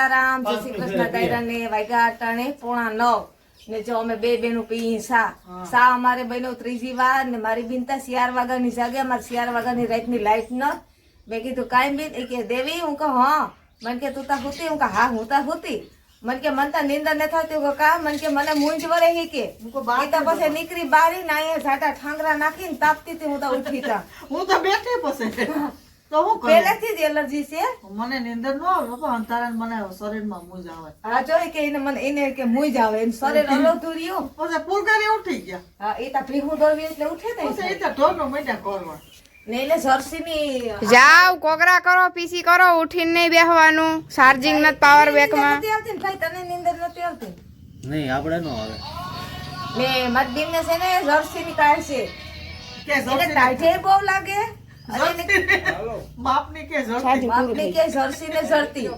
સીતારામ જય શ્રી કૃષ્ણ દાયરાને વાગ્યા અટાણે 8:45 ને જો અમે બે બેનું પી સા અમારે બહેનો ત્રીજી વાર ને મારી બિનતા 4 વાગ્યાની જાગે અમારે 4 વાગ્યાની રાતની લાઈટ ન મેં કીધું કાંઈ બેન એ કે દેવી હું કહું હા મને કે તું તા હુતી હું કહું હા હું તા હુતી મને કે મને તા નીંદર ન થતી હું કા મને કે મને મૂંઝ વરે હી કે પછી નીકળી બારી ને અહીંયા ઝાટા ઠાંગરા નાખીને તાપતી હતી હું તો ઉઠી તા હું તો બેઠી પછી તો હું પહેલેથી જ એલર્જી છે મને નીંદર ન આવે બાપા અંતારાને મને શરીરમાં મૂંઝ આવે હા જોઈ કે એને કે મૂંઝ આવે એનું શરીર અલોધું રહ્યું પછી પૂરગારી ઉઠી ગયા હા એ તા ભીહું ડોરવી એટલે ઉઠે ને પછી એ તો ઢોરનો મજા કરવા ને એટલે જર્સીની જાવ કોકરા કરો પીસી કરો ઉઠીને નહીં બેહવાનું ચાર્જિંગ નથી પાવર બેક માં નથી આવતી ને ભાઈ તને નીંદર નથી આવતી નહીં આપણે નો આવે ને મારી બેનને છે ને જર્સીની કાઢ છે કે એને ટાઈટે બહુ લાગે બાપની કે જર્સી બાપની કે જર્સી ને જરતી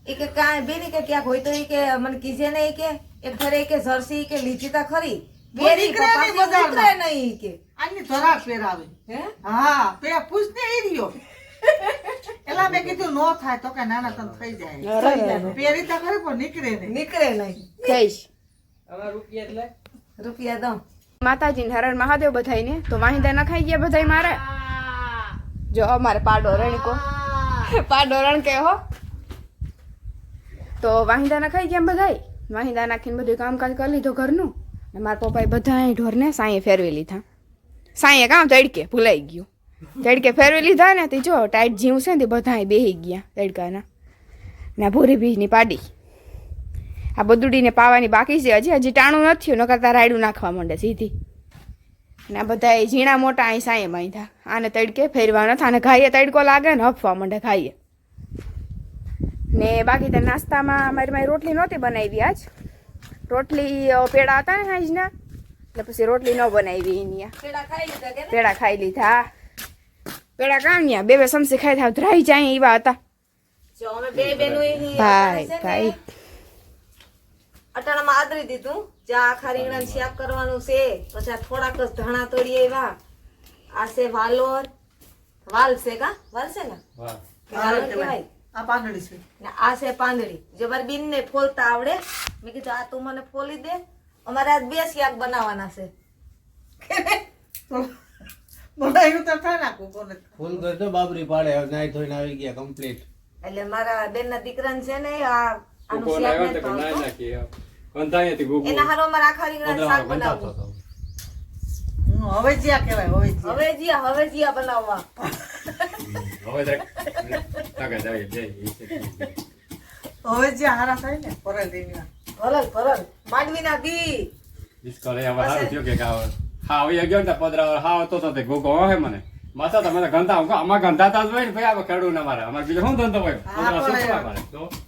એ કે કાંઈ બેની કે ક્યાંક હોય તો એ કે મને કીજે ને કે એક ફરે કે જર્સી કે લીધી તા ખરી બેરી નીકળે નહીં પાછી બજારમાં. ઉતરે નહીં કે આની ધરા પહેરાવી હે હા પે પૂછને ઈ રહ્યો એલા મેં કીધું નો થાય તો કે નાના તને થઈ જાય પહેરી તો ખરી પણ નીકળે નહીં નીકળે નહીં થઈશ રૂપિયા દો માતાજી હર હર મહાદેવ બધાઈને તો વાહિંદા ન ખાઈ ગયા બધાય મારે જો અમારે પાડો રણકો પાડો રણ કે હો તો વાહિંદા ન ખાઈ ગયા બધાય વાહિંદા નાખીને બધું કામકાજ કરી લીધું ઘરનું ને મારા પપ્પાએ બધાય ઢોરને સાંયે ફેરવી લીધા સાંયે કામ તડકે ભૂલાઈ ગયું તડકે ફેરવી લીધા ને તે જો ટાઈટ જીવ છે ને તે બધાય બેહી ગયા તડકાના ને ભૂરી ભીજની પાડી આ બદુડીને પાવાની બાકી છે હજી ટાણું નથી ન કરતા રાયડું નાખવા માંડે સીધી ને આ બધા ઝીણા મોટા અહીં સાંયે બાંધ્યા આને તડકે ફેરવા નથી અને ઘાઈએ તડકો લાગે ને હફવા માંડે ઘાઈએ ને બાકી તો નાસ્તામાં મારી રોટલી નહોતી બનાવી આજ રોટલી પેડા હતા ને સાંજના એટલે પછી રોટલી ન બનાવી એની પેડા ખાઈ લીધા કે પેડા ખાઈ લીધા પેડા કામ ન્યા બે સમસી ખાઈ થાવ ધરાઈ જાય એવા હતા જો અમે બે બેનો એની ભાઈ ભાઈ અટાણામાં આદરી દીધું જ્યાં આખા રીંગણાનું શાક કરવાનું છે પછી આ થોડાક જ ધાણા તોડી આવ્યા આ છે વાલોર વાલ છે કા વાલ છે ને વાલોર કહેવાય આ પાંદડી છે ને આ છે પાંદડી જો મારી બીન ને ફોલતા આવડે મેં કીધું આ તું મને ફોલી દે અમારે આજ 2 શાક બનાવવાના છે બનાવ્યું તો થાય નાખું કોને ફૂલ કરતો બાબરી પાડે હવે નાઈ ધોઈને આવી ગયા કમ્પ્લીટ એટલે મારા બેન ના દીકરાને છે ને આ આનું શાક નથી ભાવતું. એના હારો અમારે આખા રીંગણાનું શાક બનાવવું હવે જ્યાં કહેવાય હવે જ્યાં. હવે જીયા બનાવવા હવે જ્યાં હારા થાય ને પરેલ રીંગણા ભરલ માંડવીના બી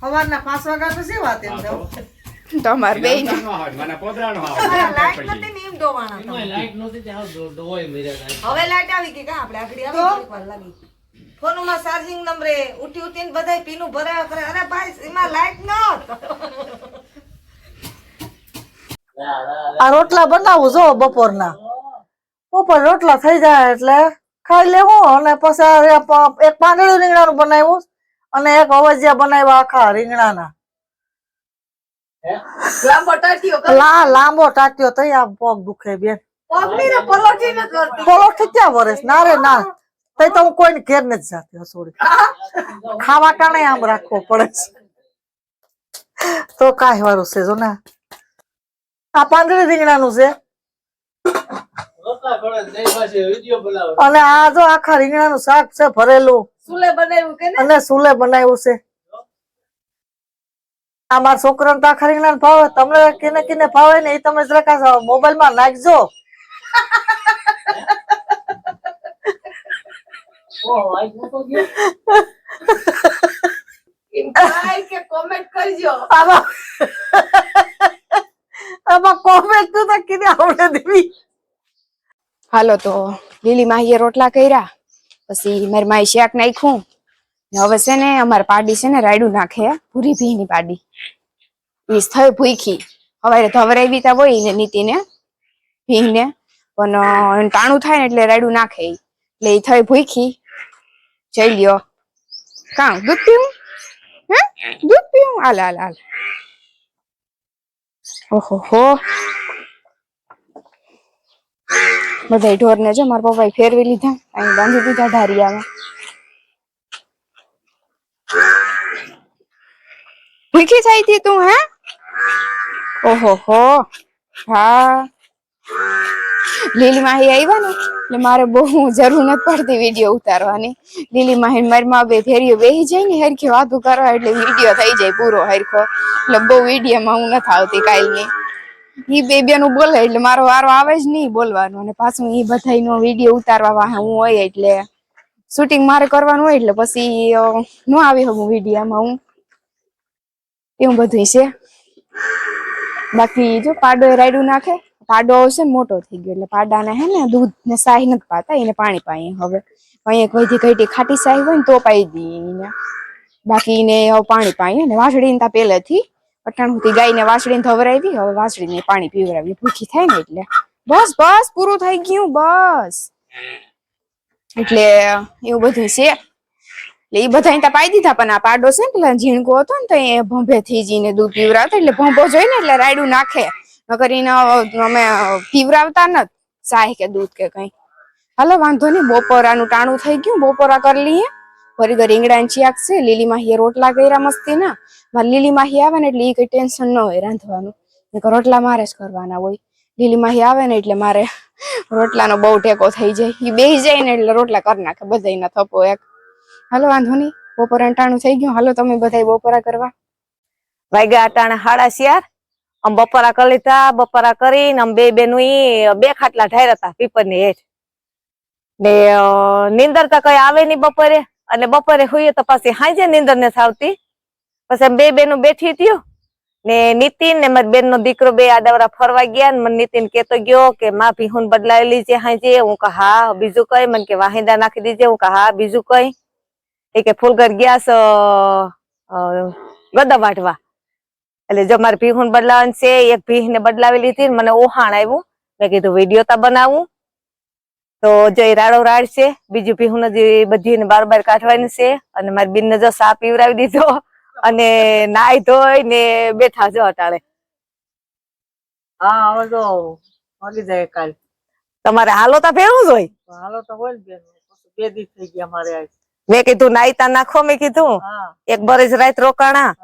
સવારના 5 વાગ્યા તો શું વાત એમ તો તો અમારે બે લાઈટ નથી ને એમ ડોવાણા તમે. હવે લાઈટ આવી ગઈ કા આપણે આગળ આવી થોડીક વાર લાગી ફોનમાં ચાર્જિંગ નંબરે ઉઠી ઉઠીને બધાય પીનું ભરાયા કરે અરે ભાઈ એમાં લાઈટ ન આ રોટલા બનાવું જો બપોરના બપોર રોટલા થઈ જાય એટલે ખાઈ લેવું અને પછી એક પાંદડું રીંગણાનું બનાવ્યું અને એક અવજિયા બનાવ્યા આખા રીંગણાના લાંબો ટાટિયો કર લાંબો ટાટ્યો થઈ આ પગ દુખે બેન પગની ને પલોઠી ન કરતી પલોઠી ક્યાં વરસ ના રે ના તઈ તો હું કોઈને ઘેર નથી જાતી હસોડી ખાવા ટાણે આમ રાખવો પડે છે તો કાંઈ વારું છે જો ના આ પાંદડી રીંગણાનું છે અને આ જો આખા રીંગણાનું શાક છે ભરેલું સુલે બનાવ્યું કે ને અને સુલે બનાવ્યું છે આ મારા છોકરાને તો આખા રીંગણાનું ભાવે તમને કેને કેને ભાવે ને એ તમે જરાક મોબાઈલ માં નાખજો ભાઈ કે કોમેન્ટ કરજો આમાં કોમેન્ટ તો કેને આવડે દેવી હાલો તો લીલી માહીએ રોટલા કર્યા પછી મારી માઈ શાક નાખ્યું ને હવે છે ને અમારે પાડી છે ને રાયડું નાખે પૂરી ભીની પાડી ઈ થઈ ભૂખી હવે ધવરાવી તા હોય ને નીતિને ભીને પણ ટાણું થાય ને એટલે રાયડું નાખે એટલે ઈ થઈ ભૂખી જઈ લ્યો કાં દૂધ પીવું હે દૂધ પીવું? હાલ હાલ હાલ. ઓહો હો, બધા ઢોરને જો મારા પપ્પાએ ફેરવી લીધા, અહીં બાંધી દીધા ધારિયામાં. ભૂખી થઈ હતી તું? હે ઓહો હો. હા લીલી માહી આવ્યા ને એટલે મારે બહુ જરૂર નથી પડતી વિડીયો ઉતારવાની. લીલી માહી મારી માં બે ફેરીઓ બેસી જાય ને હરખી વાતું કરવા એટલે વિડીયો થઈ જાય પૂરો હરખો. એટલે બહુ વિડીયોમાં હું નથી આવતી કાલની. ઈ બેનું બોલે એટલે મારો વારો આવે જ નહીં બોલવાનો, અને પાછું ઈ બધાનો વિડીયો ઉતારવા વાહે હું હોય એટલે શૂટિંગ મારે કરવાનું હોય એટલે પછી ન આવી શકું વિડીયોમાં હું. એવું બધું છે. બાકી જો પાડો એ રાયડું નાખે. પાડો આવશે ને મોટો થઈ ગયો એટલે પાડાને હે ને દૂધ ને સાહી નથી પાતા, એને પાણી પાઈએ હવે. અહીંયા કોઈથી ઘટી ખાટી સાહી હોય ને તો પાઈ દઈએ એને, બાકી એને પાણી પાઈએ ને વાસળીને તા પહેલેથી અટાણુંથી ગાયને વાસળીને ધવરાવી, હવે વાસળીને પાણી પીવડાવી ભૂખી થાય ને એટલે. બસ બસ પૂરું થઈ ગયું બસ. એટલે એવું બધું છે. એટલે એ બધા ત્યાં પાઈ દીધા, પણ આ પાડો છે ને પેલા ઝીણકો હતો ને તો એ ભંભે થી જઈને દૂધ પીવડાવતો એટલે ભંભો જોઈને એટલે રાયડું નાખે. કરીને અમે પીવરાવતા નથી સાહી કે દૂધ કે કઈ. હાલો વાંધો નહીં, બપોરાનું ટાણું થઈ ગયું, બપોરા કરી લઈએ. ફરી તો રીંગણાની શાક છે, લીલી માહીએ રોટલા કર્યા મસ્તી ના. મારે લીલી માહી આવે ને એટલે એ કઈ ટેન્શન ન હોય રાંધવાનું, રોટલા મારે જ કરવાના હોય. લીલી માહી આવે ને એટલે મારે રોટલાનો બહુ ટેકો થઈ જાય. એ બેસી જાય ને એટલે રોટલા કરી નાખે બધાના થપ્પો એક. હાલો વાંધો નહીં, બપોરા ટાણું થઈ ગયું. હાલો તમે બધા બપોરા કરવા. વાગ્યા અટાણે 4:30. આમ બપોરા કરી લીધા. બપોરા કરીને આમ બે બેનું બે ખાટલા ઢાર્યા હતા પીપરની હેઠ ને નીંદર તો કઈ આવે નઈ બપોરે, અને બપોરે હોઈએ તો પાછી હાંજે નીંદર ને આવતી. પછી બે બેનું બેઠી થયું ને નીતિન ને મારી બેન નો દીકરો બે આડાવરા ફરવા ગયા ને મને નીતિન કેતો ગયો કે માં ભીહુન બદલાવી લીજે હાંજે. હું કહા હા. બીજું કઈ? મને કે વાહિંદા નાખી દીજે. હું કહા હા. બીજું કઈ? એ કે ફૂલઘર ગયા ગદા વાટવા. એટલે જો મારે ભીહુન બદલાવાનું છે, એક ભીહ ને બદલાવી લીધી. મને ઓહાણ આવ્યું, મેં કીધું વિડીયો તા બનાવું. તો જો એ રાડો રાડ છે, બીજું ભીહું હજી બધી બાર કાઢવાની છે. અને મારી બેન ને જો સા પીવરાવી દીધો અને નાઈ ધોઈ ને બેઠા જો અટાળે. હા હવે તો મળી જાય કાલ. તમારે હાલો તા ભેળું જ હોય? હાલો તો હોય ને બેન, 2 દિવસ થઈ ગયા મારે. મેં કીધું નાઈતા નાખો, મેં કીધું એક બરેજ રાત રોકાણા,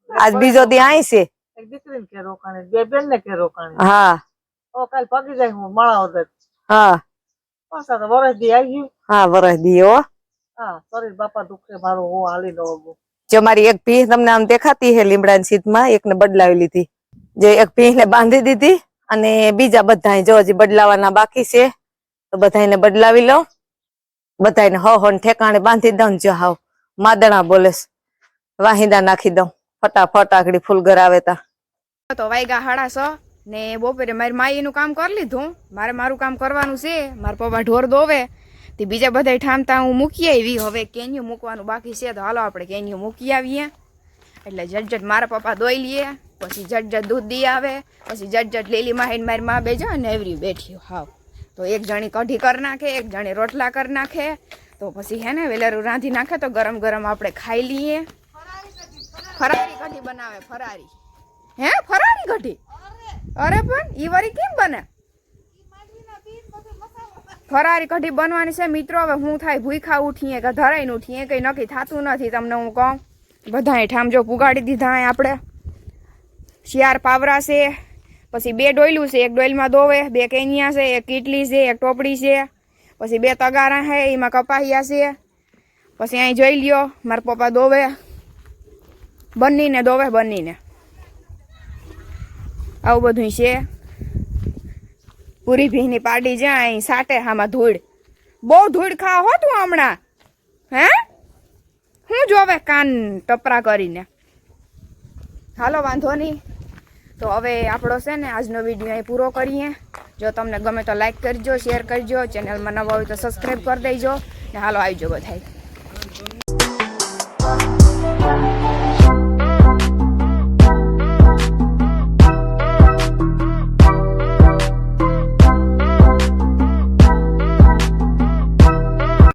આજ બીજો દી આઈ છે. એક દીકરીને કે રોકાણી, બે બેન ને કે રોકાણી. હા ઓ કાલ પગી જાય હું મળાવ. હા પાછા તો વરસ દી આવી ગયું. હા વરસ દી હો. હા શરીર બાપા દુખે મારું, હું હાલી લઉં. જો મારી એક ભીહ તમને આમ દેખાતી હે લીમડાની સીધમાં, એકને બદલાવી લીધી. જે એક ભીહ ને બાંધી દીધી અને બીજા બધા જો હજી બદલાવાના બાકી છે, તો બધાને બદલાવી લઉં. બધાને હો ઠેકાણે બાંધી દઉં. જો હાવ માદણા બોલે, વાહિંદા નાખી દઉં ફટાફટ. આગળ ફૂલઘર આવે તા તો વાગ્યા 6:30 ને બપોરે મારી માઈનું કામ કરી લીધું. મારે મારું કામ કરવાનું છે. મારા પપ્પા ઢોર દોવે તે બીજા બધા ઠામતા હું મૂકી આવી. હવે કેન્યું મૂકવાનું બાકી છે, તો હાલો આપણે કેન્યું મૂકી આવીએ. એટલે જટ મારા પપ્પા દોઈ લઈએ, પછી જટ દૂધ દી આવે, પછી જટ લીલી માહીને મારી માં બેજો ને એવરી બેઠી હાવ. તો એક જણી કઢી કરી નાખે, એક જણી રોટલા કરી નાખે, તો પછી હે ને વેલેરું રાંધી નાખે તો ગરમ ગરમ આપણે ખાઈ લઈએ. ફરારી કઢી બનાવે. ફરારી હે ફરારી કઢી? અરે પણ ઈ વારી કેમ બને? ફરારી કઢી બનવાની છે મિત્રો. હવે હું થાય ભૂખા ઉઠીએ કે ધરાઈને ઉઠીએ કઈ નક્કી થતું નથી. તમને હું કહું, બધા ઠામ જો પુગાડી દીધા. આપણે શિયાર પાવરા છે, પછી 2 ડોયલું છે. એક ડોયલમાં દોવે, 2 કેનિયા છે, એક કીટલી છે, એક ટોપડી છે, પછી 2 તગારા છે, એમાં કપાહિયા છે. પછી અહીં જોઈ લ્યો મારા પપ્પા દોવે, બનીને દોવે, બનીને આવું બધું છે. પૂરી ભીની પાડી જાય અહીં સાટે હામાં ધૂળ. બહુ ધૂળ ખાવ હો તું હમણાં. હે હું જોવે કાન ટપરા કરીને. હાલો વાંધો નહીં, તો હવે આપણો છે ને આજનો વિડીયો અહીં પૂરો કરીએ. જો તમને ગમે તો લાઈક કરજો, શેર કરજો, ચેનલમાં નવા હોય તો સબસ્ક્રાઈબ કરી દેજો ને. હાલો આવજો બધાય.